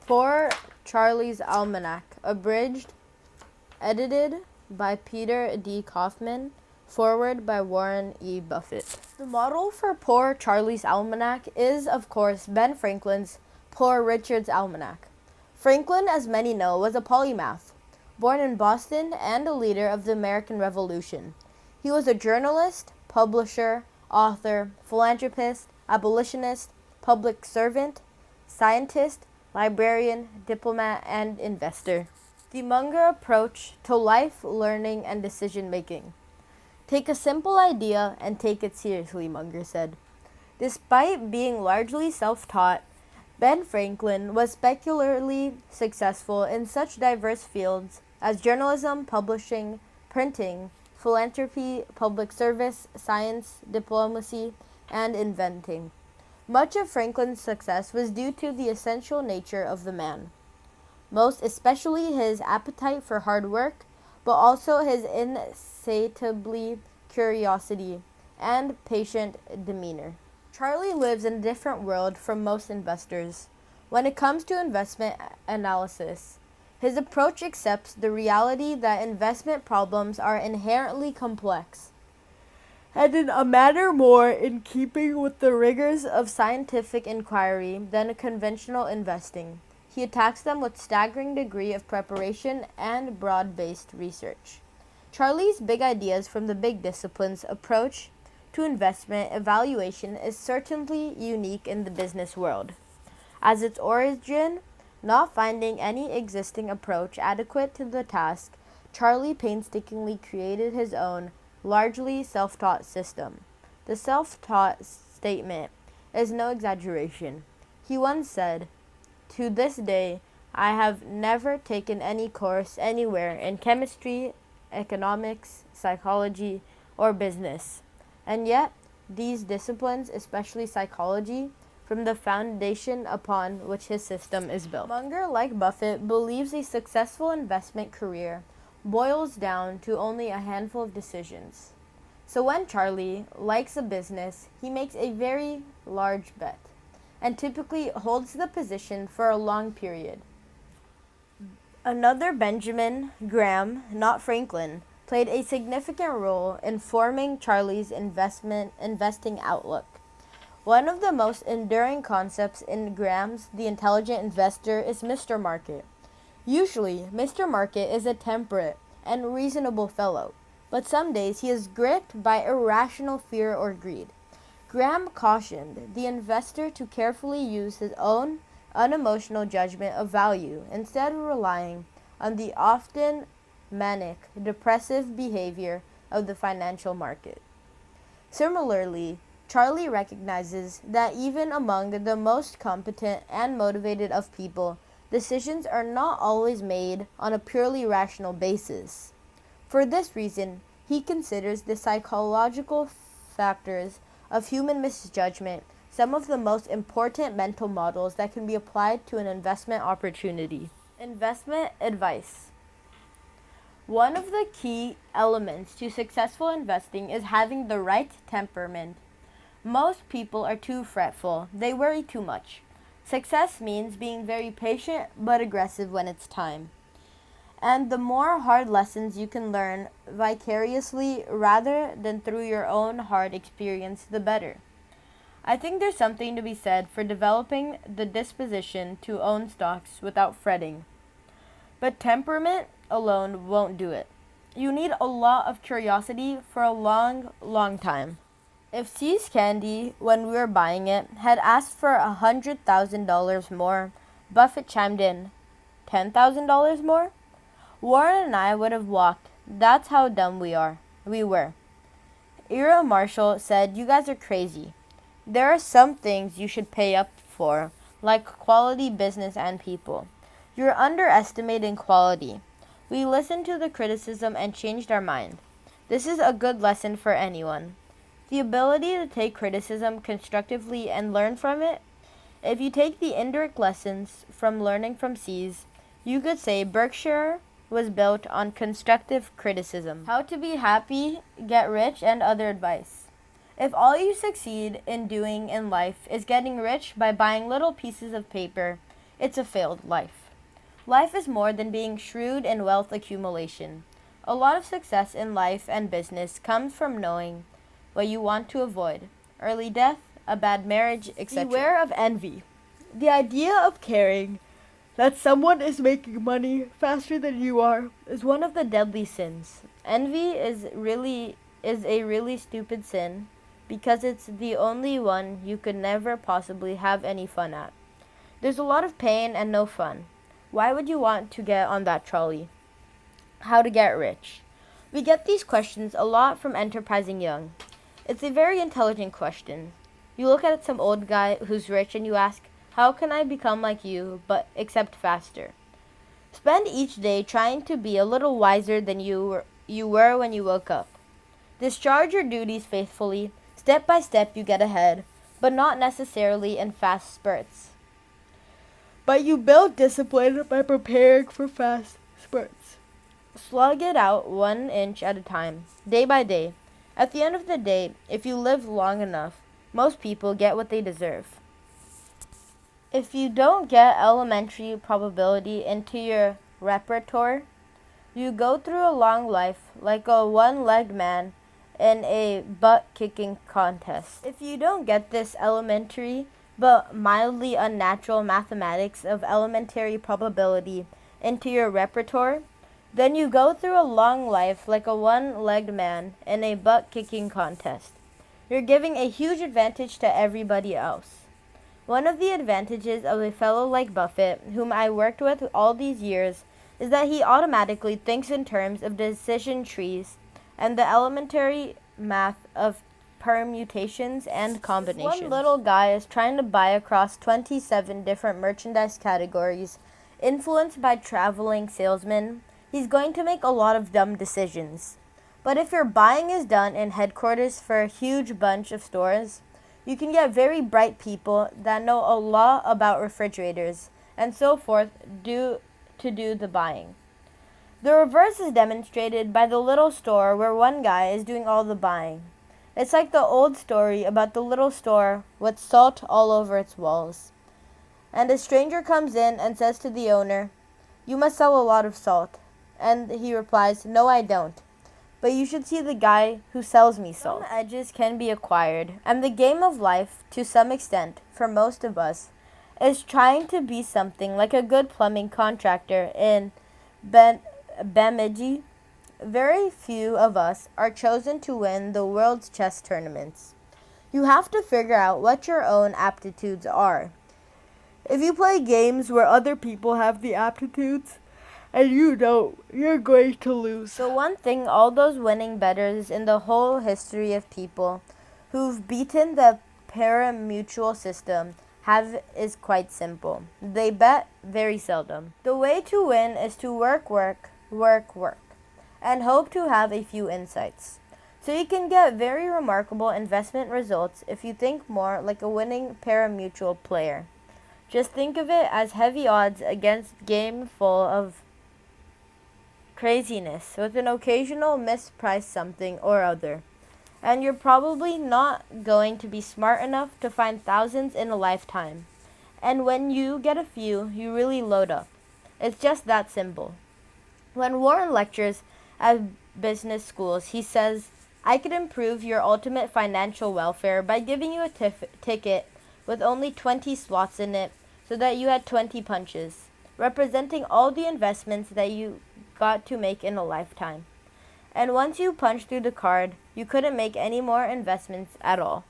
Poor Charlie's Almanack, abridged, edited by Peter D. Kaufman, foreword by Warren E. Buffett. The model for Poor Charlie's Almanack is, of course, Ben Franklin's Poor Richard's Almanack. Franklin, as many know, was a polymath, born in Boston and a leader of the American Revolution. He was a journalist, publisher, author, philanthropist, abolitionist, public servant, scientist, librarian, diplomat, and investor. The Munger approach to life, learning, and decision-making. Take a simple idea and take it seriously, Munger said. Despite being largely self-taught, Ben Franklin was spectacularly successful in such diverse fields as journalism, publishing, printing, philanthropy, public service, science, diplomacy, and inventing. Much of Franklin's success was due to the essential nature of the man, most especially his appetite for hard work, but also his insatiable curiosity and patient demeanor. Charlie lives in a different world from most investors. When it comes to investment analysis, his approach accepts the reality that investment problems are inherently complex, and in a manner more in keeping with the rigors of scientific inquiry than conventional investing. He attacks them with staggering degree of preparation and broad-based research. Charlie's big ideas from the big disciplines approach to investment evaluation is certainly unique in the business world. As its origin, not finding any existing approach adequate to the task, Charlie painstakingly created his own largely self-taught system. The self-taught statement is no exaggeration. He once said, "To this day, I have never taken any course anywhere in chemistry, economics, psychology, or business. And yet, these disciplines, especially psychology, from the foundation upon which his system is built." Munger, like Buffett, believes a successful investment career boils down to only a handful of decisions. So when Charlie likes a business, he makes a very large bet and typically holds the position for a long period. Another Benjamin Graham, not Franklin, played a significant role in forming Charlie's investing outlook. One of the most enduring concepts in Graham's The Intelligent Investor is Mr. Market. Usually, Mr. Market is a temperate and reasonable fellow, but some days he is gripped by irrational fear or greed. Graham cautioned the investor to carefully use his own unemotional judgment of value instead of relying on the often manic, depressive behavior of the financial market. Similarly, Charlie recognizes that even among the most competent and motivated of people, decisions are not always made on a purely rational basis. For this reason, he considers the psychological factors of human misjudgment some of the most important mental models that can be applied to an investment opportunity. Investment advice. One of the key elements to successful investing is having the right temperament. Most people are too fretful. They worry too much. Success means being very patient but aggressive when it's time. And the more hard lessons you can learn vicariously rather than through your own hard experience, the better. I think there's something to be said for developing the disposition to own stocks without fretting. But temperament alone won't do it. You need a lot of curiosity for a long, long time. If See's Candy, when we were buying it, had asked for $100,000 more, Buffett chimed in, $10,000 more? Warren and I would have walked. That's how dumb we were. Ira Marshall said, "You guys are crazy. There are some things you should pay up for, like quality business and people. You're underestimating quality." We listened to the criticism and changed our mind. This is a good lesson for anyone. The ability to take criticism constructively and learn from it. If you take the indirect lessons from learning from C's, you could say Berkshire was built on constructive criticism. How to be happy, get rich, and other advice. If all you succeed in doing in life is getting rich by buying little pieces of paper, It's a failed life. Life is more than being shrewd in wealth accumulation. A lot of success in life and business comes from knowing what you want to avoid. Early death, a bad marriage, etc. Beware of envy. The idea of caring that someone is making money faster than you are is one of the deadly sins. Envy is a really stupid sin because it's the only one you could never possibly have any fun at. There's a lot of pain and no fun. Why would you want to get on that trolley? How to get rich? We get these questions a lot from enterprising young. It's a very intelligent question. You look at some old guy who's rich and you ask, how can I become like you, but except faster? Spend each day trying to be a little wiser than you were when you woke up. Discharge your duties faithfully. Step by step you get ahead, but not necessarily in fast spurts. But you build discipline by preparing for fast spurts. Slug it out 1 inch at a time, day by day. At the end of the day, if you live long enough, most people get what they deserve. If you don't get elementary probability into your repertoire, you go through a long life like a one-legged man in a butt-kicking contest. If you don't get this elementary but mildly unnatural mathematics of elementary probability into your repertoire, then you go through a long life like a one-legged man in a butt-kicking contest. You're giving a huge advantage to everybody else. One of the advantages of a fellow like Buffett, whom I worked with all these years, is that he automatically thinks in terms of decision trees and the elementary math of permutations and combinations. One little guy is trying to buy across 27 different merchandise categories, influenced by traveling salesmen. He's going to make a lot of dumb decisions. But if your buying is done in headquarters for a huge bunch of stores, you can get very bright people that know a lot about refrigerators and so forth to do the buying. The reverse is demonstrated by the little store where one guy is doing all the buying. It's like the old story about the little store with salt all over its walls. And a stranger comes in and says to the owner, "You must sell a lot of salt." And he replies, "No, I don't. But you should see the guy who sells me salt." Some edges can be acquired, and the game of life, to some extent, for most of us, is trying to be something like a good plumbing contractor in Bemidji. Very few of us are chosen to win the world's chess tournaments. You have to figure out what your own aptitudes are. If you play games where other people have the aptitudes, and you don't, you're going to lose. So one thing all those winning bettors in the whole history of people who've beaten the pari-mutuel system have is quite simple. They bet very seldom. The way to win is to work, and hope to have a few insights. So you can get very remarkable investment results if you think more like a winning pari-mutuel player. Just think of it as heavy odds against a game full of craziness with an occasional mispriced something or other. And you're probably not going to be smart enough to find thousands in a lifetime. And when you get a few, you really load up. It's just that simple. When Warren lectures at business schools, he says, "I could improve your ultimate financial welfare by giving you a ticket with only 20 slots in it so that you had 20 punches, representing all the investments that you got to make in a lifetime. And once you punched through the card, you couldn't make any more investments at all."